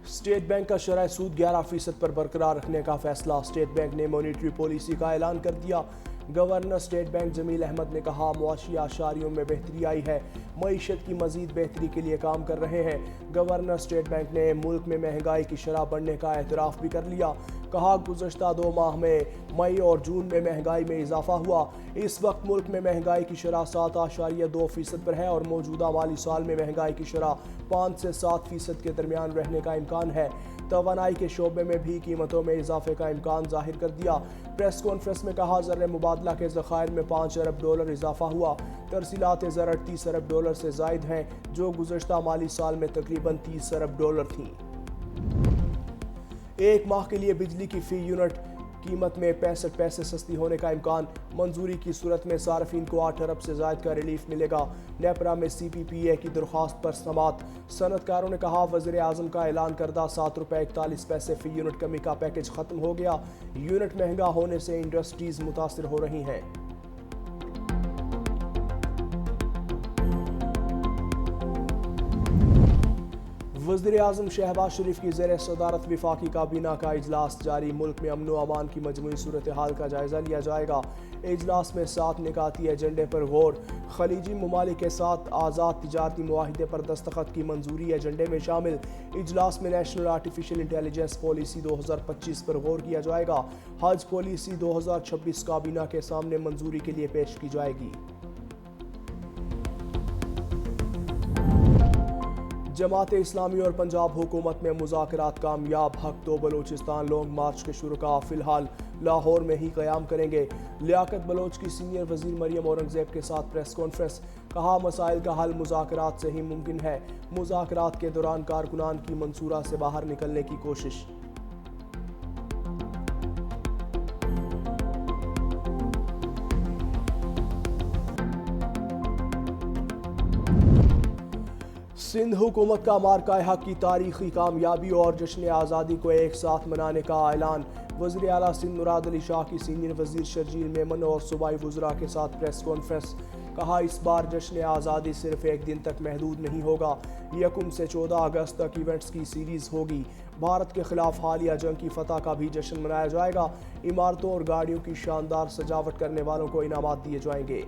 State bank का शरह सूद 11% पर बरकरार रखने का फैसला। स्टेट बैंक ने मॉनेटरी पॉलिसी का ऐलान कर दिया। Governor State Bank Jameel Ahmed ने कहा, मुआशी आशारियों में बेहतरी आई है, मईशत की मजीद बेहतरी के लिए काम कर रहे हैं। गवर्नर स्टेट बैंक ने मुल्क में महंगाई की शरह बढ़ने का एतराफ़ भी कर लिया। कहा, गुज़श्ता 2 माह में मई और जून में महंगाई में इजाफा हुआ। इस वक्त मुल्क में महंगाई की शरह 7.2% पर है और मौजूदा माली साल में महंगाई की शरह 5 से 7% के दरमियान रहने का इम्कान है। तवानाई के शोबे में भी कीमतों में इजाफे का इम्कान जाहिर कर दिया। प्रेस कॉन्फ्रेंस में कहा, ज़र मुबादला के ज़खायर में $5 अरब इजाफा हुआ। तरसीलात ज़र $38 अरब से ज़ायद हैं, जो गुज़श्ता माली साल में तकरीबन $30 अरब थीं। एक माह के लिए बिजली की फी यूनिट कीमत में 65 पैसे सस्ती होने का इम्कान। मंजूरी की सूरत में सार्फिन को 8 अरब से ज़ायद का रिलीफ मिलेगा। नेपरा में CPPA की दरख्वास्त पर समात। सनतकारों ने कहा, वज़ीर आज़म का ऐलान करदा ₹7.41 फी यूनिट कमी का पैकेज ख़त्म हो गया। यूनिट महंगा होने से इंडस्ट्रीज़ मुतासिर हो रही हैं। वज़ीर आज़म शहबाज शरीफ की ज़ेर सदारत वफाकी काबीना का इजलास जारी। मुल्क में अमन व अमान की मजमूई सूरत हाल का जायज़ा लिया जाएगा। इजलास में 7 निकाती एजेंडे पर गौर। खलीजी ममालिक के साथ आज़ाद तिजारती मुआहिदे पर दस्तखत की मंजूरी एजेंडे में शामिल। इजलास में नेशनल आर्टिफिशियल इंटेलिजेंस पॉलिसी 2025 पर गौर किया जाएगा। हज पॉलिसी 2026 काबीना के सामने मंजूरी के लिए पेश की जाएगी। जमात इस्लामी और पंजाब हुकूमत में मुज़ाकरात कामयाब। हक तो बलोचिस्तान लॉन्ग मार्च के शुरका फ़िलहाल लाहौर में ही क़याम करेंगे। लियाकत बलोच की सीनियर वज़ीर मरियम औरंगज़ेब के साथ प्रेस कॉन्फ्रेंस। कहा, मसाइल का हल मुज़ाकरात से ही मुमकिन है। मुज़ाकरात के दौरान कारकुनान की मंसूरा से बाहर निकलने की कोशिश। सिंध हुकूमत का मार्का हक की तारीखी कामयाबी और जश्न आज़ादी को एक साथ मनाने का ऐलान। वज़ीर आला सिंध मुराद अली शाह की सीनियर वज़ीर शर्जील मेमन और सूबाई वज़रा के साथ प्रेस कॉन्फ्रेंस। कहा, इस बार जश्न आज़ादी सिर्फ एक दिन तक महदूद नहीं होगा। 1 से 14 अगस्त तक इवेंट्स की सीरीज़ होगी। भारत के खिलाफ हालिया जंग की फतह का भी जश्न मनाया जाएगा। इमारतों और गाड़ियों की शानदार सजावट करने वालों को इनामात दिए जाएंगे।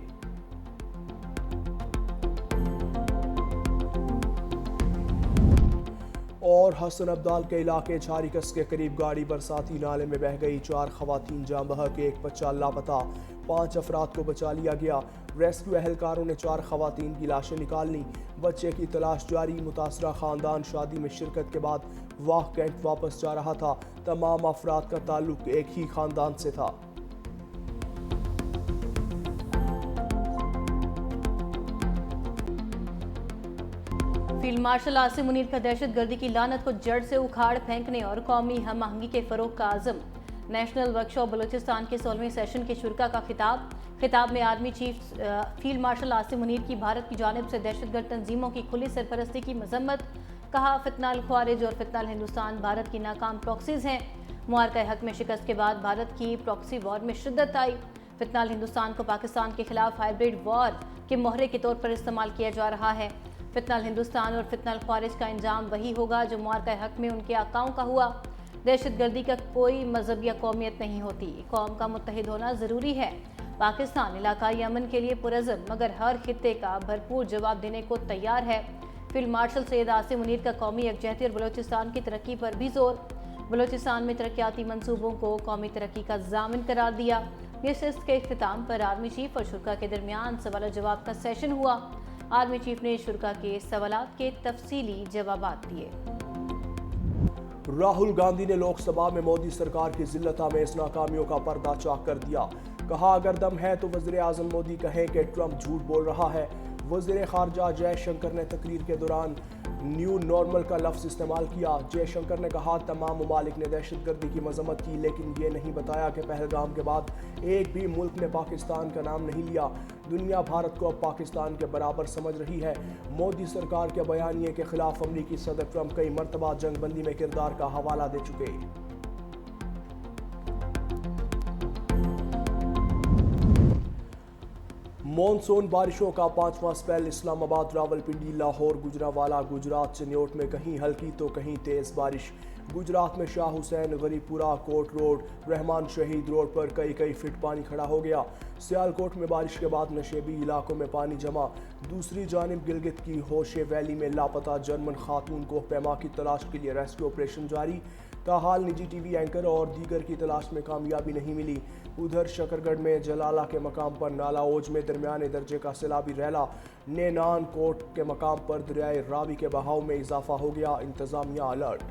और हसन अब्दाल के इलाके छारिकस के करीब गाड़ी बरसाती नाले में बह गई। 4 खवातीन जाँ बहक, एक बच्चा लापता। 5 अफराद को बचा लिया गया। रेस्क्यू एहलकारों ने 4 खवातीन की लाशें निकाल लीं। बच्चे की तलाश जारी। मुतासरा खानदान शादी में शिरकत के बाद वाह कैंट वापस जा रहा था। तमाम अफराद का ताल्लुक एक ही खानदान से था। फील्ड मार्शल आसिम मुनीर का दहशत गर्दी की लानत को जड़ से उखाड़ फेंकने और कौमी हम आहंगी के फरोग का आज़म। नेशनल वर्कशॉप बलूचिस्तान के 16वें सेशन के शुरका का खिताब में army chief field marshal Asim Munir की भारत की जानिब से दहशतगर्द तंजीमों की खुली सरपरस्ती की मजम्मत। कहा, फितनाल ख्वारिज और फितनाल हिंदुस्तान भारत की नाकाम प्रॉक्सीज हैं। मुआरका हक में शिकस्त के बाद भारत की प्रॉक्सी वॉर में शिद्दत आई। फितनाल हिंदुस्तान को पाकिस्तान के खिलाफ हाइब्रिड वॉर के मोहरे के तौर पर इस्तेमाल किया जा रहा है। फितनाल हिंदुस्तान और फितनाल ख्वारिज का इंजाम वही होगा जो मुआरका हक में उनके आकाओं का हुआ। दहशत गर्दी का कोई मजहब या कौमियत नहीं होती। कौम का मुत्तहिद होना ज़रूरी है। पाकिस्तान इलाकाई अमन के लिए पुरअज़म मगर हर खित्ते का भरपूर जवाब देने को तैयार है। फील्ड मार्शल सैयद आसिम मुनीर का कौमी यकजहती और बलोचिस्तान की तरक्की पर भी जोर। बलोचिस्तान में तरक्याती मंसूबों को कौमी तरक्की का ज़ामिन करार दिया। नशिस्त के इख्तिताम पर आर्मी चीफ और शुरा के दरमियान सवाल जवाब का सेशन हुआ। आर्मी चीफ ने शुरा के सवालात के तफसीली जवाब दिए। राहुल गांधी ने लोकसभा में मोदी सरकार की जिल्लत आमेज़ नाकामियों का पर्दा चाक कर दिया। कहा, अगर दम है तो वज़ीर आज़म मोदी कहें कि ट्रंप झूठ बोल रहा है। वज़ीर ख़ारजा जयशंकर ने तकरीर के दौरान न्यू नॉर्मल का लफ्ज़ इस्तेमाल किया। जयशंकर ने कहा, तमाम ममालिक ने दहशत गर्दी की मजम्मत की, लेकिन ये नहीं बताया कि पहलगाम के बाद एक भी मुल्क ने पाकिस्तान का नाम नहीं लिया। दुनिया भारत को अब पाकिस्तान के बराबर समझ रही है। मोदी सरकार के बयानिए के खिलाफ अमरीकी सदर ट्रंप कई मरतबा जंगबंदी में किरदार का हवाला दे चुके। मॉनसून बारिशों का पांचवां स्पेल इस्लाम आबाद, रावलपिंडी, लाहौर, गुजरांवाला, गुजरात, चिन्योट में कहीं हल्की तो कहीं तेज बारिश। गुजरात में शाह हुसैन, गरीपुरा, कोट रोड, रहमान शहीद रोड पर कई फीट पानी खड़ा हो गया। सियालकोट में बारिश के बाद नशेबी इलाकों में पानी जमा। दूसरी जानिब गिलगित की होशे वैली में लापता जर्मन खातून को पैमा की तलाश के लिए रेस्क्यू ऑपरेशन जारी। ताहाल निजी टीवी एंकर और दीगर की तलाश में कामयाबी नहीं मिली। उधर शकरगढ़ में जलाला के मकाम पर नाला ओज में दरमियाने दर्जे का सैलाबी रैला। नेनान कोट के मकाम पर दरियाए रावी के बहाव में इजाफा हो गया, इंतजामिया अलर्ट।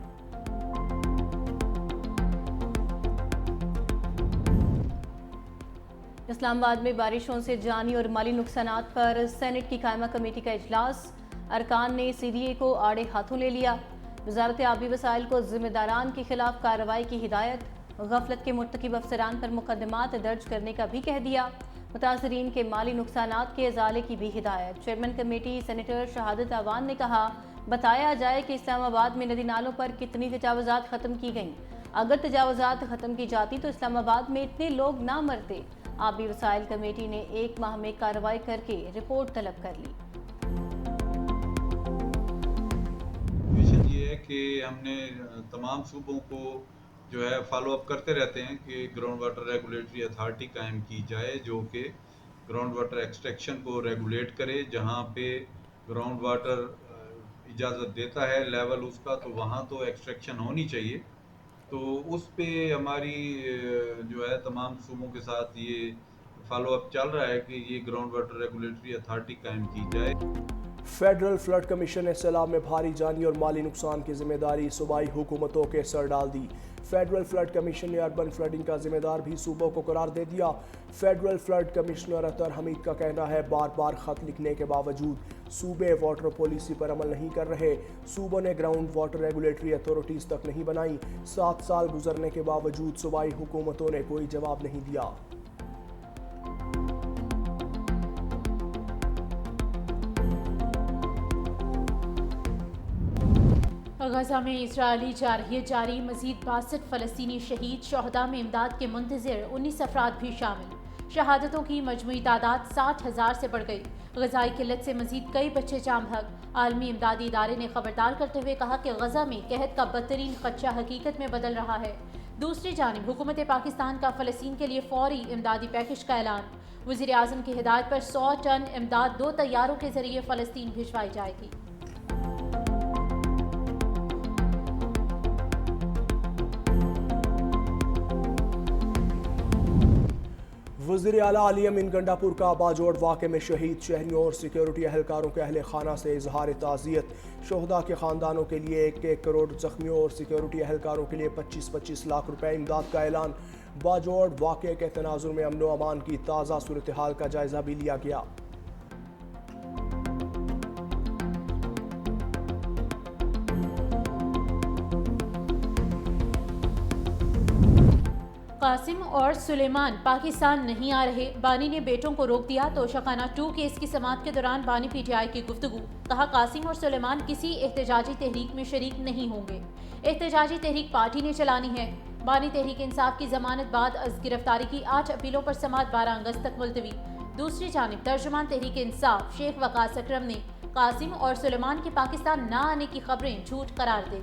इस्लामाबाद में बारिशों से जानी और माली नुकसानात पर सेनेट की कायमा कमेटी का इजलास। अरकान ने सीडीए को आड़े हाथों ले लिया। वजारत आबी वसाइल को जिम्मेदारान के खिलाफ कार्रवाई की हिदायत। गफलत के मुर्तकिब अफसरान पर मुकदमात दर्ज करने का भी कह दिया। मुतासरीन के माली नुकसानात के इजाले की भी हिदायत। चेयरमैन कमेटी सेनेटर शहादत अवान ने कहा, बताया जाए कि इस्लामाबाद में नदी नालों पर कितनी तजावुजात ख़त्म की गईं। अगर तजावुजात ख़त्म की जाती तो इस्लामाबाद में इतने लोग ना मरते। आबी वसाइल कमेटी ने 1 माह में कार्रवाई करके रिपोर्ट तलब कर ली। मिशन ये है कि हमने तमाम सूबों को जो है फॉलो अप करते रहते हैं कि ग्राउंड वाटर रेगुलेटरी अथॉरिटी कायम की जाए जो कि ग्राउंड वाटर एक्सट्रैक्शन को रेगुलेट करे। जहाँ पे ग्राउंड वाटर इजाज़त देता है लेवल उसका, तो वहाँ तो एक्सट्रैक्शन होनी चाहिए। तो उस पे हमारी जो है तमाम सूबों के साथ ये फॉलो अप चल रहा है कि ये ग्राउंड वाटर रेगुलेटरी अथॉरिटी कायम की जाए। फेडरल फ्लड कमीशन ने सैलाब में भारी जानी और माली नुकसान की जिम्मेदारी सूबाई हुकूमतों के सर डाल दी। फेडरल फ्लड कमीशन ने अर्बन फ्लडिंग का जिम्मेदार भी सूबों को करार दे दिया। फेडरल फ्लड कमिश्नर अतर हमीद का कहना है, बार बार खत लिखने के बावजूद सूबे वाटर पॉलिसी पर अमल नहीं कर रहे। सूबों ने ग्राउंड वाटर रेगुलेटरी अथॉरिटीज तक नहीं बनाई। 7 साल गुजरने के बावजूद सूबाई हुकूमतों ने कोई जवाब नहीं दिया। गजा में इजरायली जारहियत जारी। मजीद 62 फ़लस्तीनी शहीद। शहदा में इमदाद के मुंतज़िर 19 अफराद भी शामिल। शहादतों की मजमूई तादाद 60,000 से बढ़ गई। ग़ज़ाई किल्लत से मजीद कई बच्चे जाम हक। आलमी इमदादी इदारे ने खबरदार करते हुए कहा कि गजा में कहत का बदतरीन खदशा हकीकत में बदल रहा है। दूसरी जानिब हुकूमत पाकिस्तान का फ़लस्तीन के लिए फ़ौरी इमदादी पैकेज का ऐलान। वज़ीर आज़म की हिदायत पर 100 टन इमदाद 2 तैयारों के जरिए फ़लस्तीन भिजवाई जाएगी। वज़ीर आला अली अमीन गंडापुर का बाजोड़ वाक़े में शहीद शहरियों और सिक्योरिटी एहलकारों के अहले खाना से इजहार ताज़ियत। शोहदा के ख़ानदानों के लिए 1-1 करोड़, ज़ख्मियों और सिक्योरिटी एहलकारों के लिए 25-25 लाख रुपए इमदाद का ऐलान। बाजोड़ वाक़े के तनाजुर में अमन व अमान की ताज़ा सूरत हाल का जायज़ा भी लिया गया। कासिम और सुलेमान पाकिस्तान नहीं आ रहे। बानी ने बेटों को रोक दिया। तोशाखाना 2 केस की समाअत के दौरान बानी पीटीआई की गुफ्तगू। कहा, कासिम और सुलेमान किसी एहतजाजी तहरीक में शरीक नहीं होंगे। एहतजाजी तहरीक पार्टी ने चलानी है। बानी तहरीक इंसाफ की जमानत बाद अज गिरफ्तारी की 8 अपीलों पर समाअत 12 अगस्त तक मुलतवी। दूसरी जानिब तर्जुमान तहरीक इंसाफ शेख वकास अकरम ने कासिम और सुलेमान के पाकिस्तान न आने की खबरें झूठ करार दी।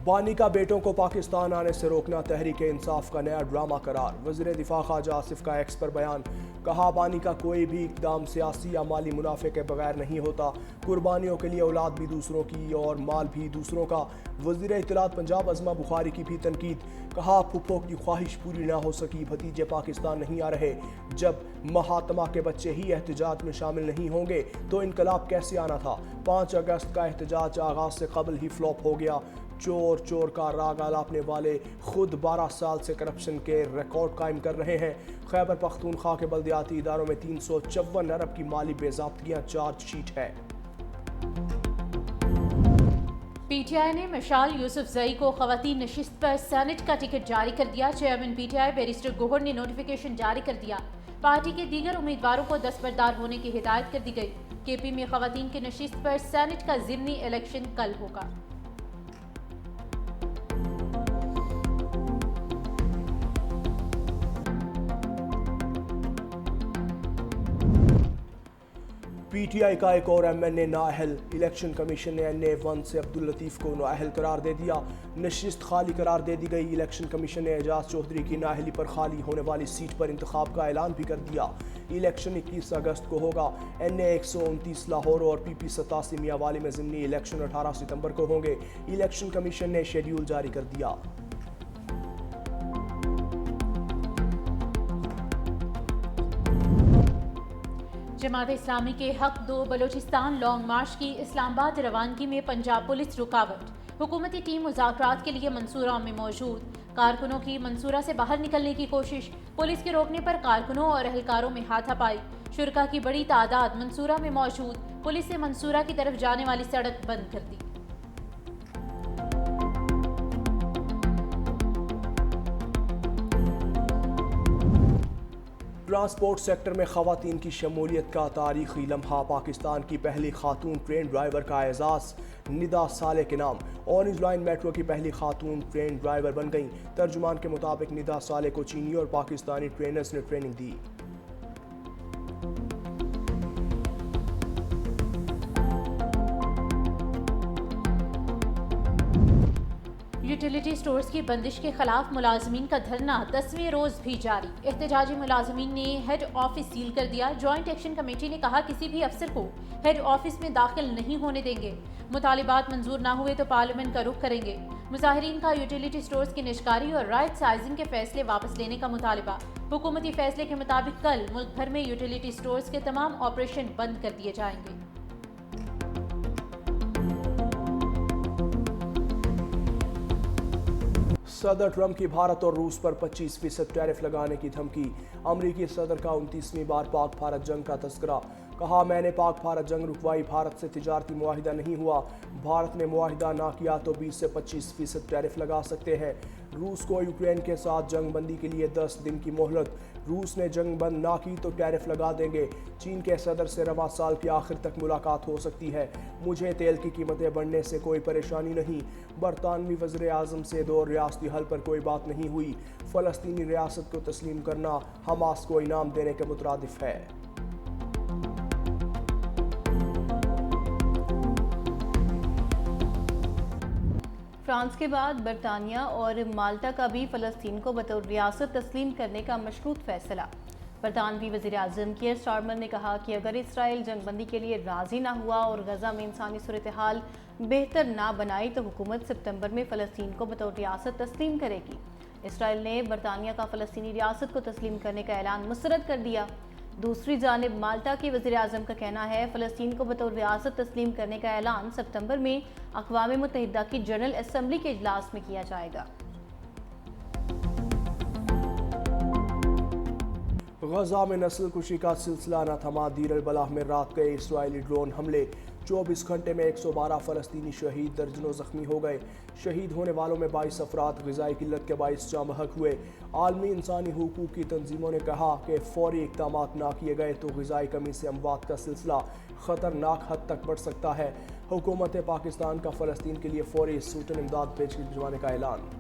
बानी का बेटों को पाकिस्तान आने से रोकना तहरीक इंसाफ का नया ड्रामा करार। वज़ीर दिफा ख्वाजा आसिफ का एक्स पर बयान। कहा, बानी का कोई भी इक़दाम सियासी या माली मुनाफे के बगैर नहीं होता। कुर्बानियों के लिए औलाद भी दूसरों की और माल भी दूसरों का। वज़ीर इत्तलात पंजाब अज़मा बुखारी की भी तनकीद। कहा, फुप्पो की ख्वाहिश पूरी ना हो सकी, भतीजे पाकिस्तान नहीं आ रहे। जब महात्मा के बच्चे ही एहतजाज में शामिल नहीं होंगे तो इनकलाब कैसे आना था। 5 अगस्त का एहतजाज आगाज से कबल ही फ्लॉप हो गया। चोर चोर का राग आलापने वाले खुद 12 साल से करप्शन के रिकॉर्ड कायम कर रहे हैं। खैबर पख्तूनख्वा के बल्दियाती इदारों में 354 अरब की माली बेज़ाब्तियां चार्जशीट है। पीटीआई ने मशाल यूसुफजई को खवातीन नशिस्त पर सेनेट का टिकट जारी कर दिया। चेयरमैन पीटीआई बैरिस्टर गोहर ने नोटिफिकेशन जारी कर दिया। पार्टी के दीगर उम्मीदवारों को दस्तबरदार होने की हिदायत कर दी गई। केपी में खवातीन की नशिस्त पर सेनेट का ज़िमनी इलेक्शन कल होगा। PTI का एक और MNA नाअहल। इलेक्शन कमीशन ने NA1 से अब्दुल लतीफ़ को नाअहल करार दे दिया। नशिस्त खाली करार दे दी गई। इलेक्शन कमीशन ने एजाज चौधरी की नाअहली पर खाली होने वाली सीट पर इंतखाब का ऐलान भी कर दिया। इलेक्शन 21 अगस्त को होगा। NA 129 लाहौर और PP 87 मियांवाली में ज़िमनी इलेक्शन 18 सितंबर को होंगे। इलेक्शन कमीशन ने शेड्यूल जारी कर दिया। जमात इस्लामी के हक 2 बलूचिस्तान लॉन्ग मार्च की इस्लामाबाद रवानगी में पंजाब पुलिस रुकावट। हुकूमती टीम मुज़ाकरात के लिए मंसूरा में मौजूद। कारकुनों की मंसूरा से बाहर निकलने की कोशिश। पुलिस के रोकने पर कारकुनों और एहलकारों में हाथापाई। शुरका की बड़ी तादाद मंसूरा में मौजूद। पुलिस ने मंसूरा की तरफ जाने वाली सड़क बंद कर दी। ट्रांसपोर्ट सेक्टर में ख़वातीन की शमूलियत का तारीखी लम्हा। पाकिस्तान की पहली खातून ट्रेन ड्राइवर का एजाज़ निदा साले के नाम। ऑरेंज लाइन मेट्रो की पहली खातून ट्रेन ड्राइवर बन गईं। तर्जुमान के मुताबिक निदा साले को चीनी और पाकिस्तानी ट्रेनर्स ने ट्रेनिंग दी। यूटिलिटी स्टोर्स की बंदिश के खिलाफ मुलाजमीन का धरना 10वें रोज भी जारी। एहतजाजी मुलाजमीन ने हेड ऑफिस सील कर दिया। जॉइंट एक्शन कमेटी ने कहा किसी भी अफसर को हेड ऑफिस में दाखिल नहीं होने देंगे। मुतालिबात मंजूर ना हुए तो पार्लियामेंट का रुख करेंगे। मुजाहिरीन का यूटिलिटी स्टोर्स की निजकारी और राइट साइजिंग के फैसले वापस लेने का मुतालिबा। हुकूमती फैसले के मुताबिक कल मुल्क भर में यूटिलिटी स्टोर्स के तमाम ऑपरेशन बंद कर दिए जाएंगे। सदर ट्रंप की भारत और रूस पर 25% टैरिफ लगाने की धमकी। अमरीकी सदर का 29वीं बार पाक भारत जंग का तस्करा। कहा मैंने पाक भारत जंग रुकवाई, भारत से तिजारती मुआहिदा नहीं हुआ। भारत ने मुआहिदा ना किया तो 20 से 25% टैरिफ लगा सकते हैं। रूस को यूक्रेन के साथ जंग बंदी के लिए 10 दिन की मोहलत। रूस ने जंग बंद ना की तो टैरिफ लगा देंगे। चीन के सदर से रवां साल के आखिर तक मुलाकात हो सकती है। मुझे तेल की कीमतें बढ़ने से कोई परेशानी नहीं। बरतानवी वज़ीर आज़म से 2 रियासती हल पर कोई बात नहीं हुई। फ़लस्तीनी रियासत को तस्लीम करना हमास को इनाम देने के मुतरादिफ है। फ्रांस के बाद बरतानिया और माल्टा का भी फ़लस्तीन को बतौर रियासत तस्लीम करने का मशरूत फैसला। बरतानवी वज़ीर आज़म कीयर स्टारमर ने कहा कि अगर इसराइल जंगबंदी के लिए राज़ी ना हुआ और गज़ा में इंसानी सूरत हाल बेहतर ना बनाई तो हुकूमत सितंबर में फ़लस्तीन को बतौर रियासत तस्लीम करेगी। इसराइल ने बरतानिया का फ़लस्तीनी रियासत को तस्लीम करने का ऐलान मुस्तरद कर दिया। दूसरी जानिब माल्टा के वज़ीर आज़म का कहना है फ़लस्तीन को बतौर रियासत तस्लीम करने का ऐलान सितंबर में अक़वाम मुत्तहिदा की जनरल असम्बली के इजलास में किया जाएगा। गजा में नस्ल कुशी का सिलसिला न थमा। दीर अल बलाह में रात गए इसराइली ड्रोन हमले। 24 घंटे में 112 फ़लस्तीनी शहीद, दर्जनों ज़ख्मी हो गए। शहीद होने वालों में 22 अफराद ग़िज़ाई किल्लत के बाइस जाँ बहक हुए। आलमी इंसानी हुकूक की तंजीमों ने कहा कि फ़ौरी इक़दामात ना किए गए तो ग़िज़ाई कमी से अमवात का सिलसिला ख़तरनाक हद तक बढ़ सकता है। हुकूमत पाकिस्तान का फ़लस्तीन के लिए फ़ौरी सूटन इमदाद भिजवाने का ऐलान।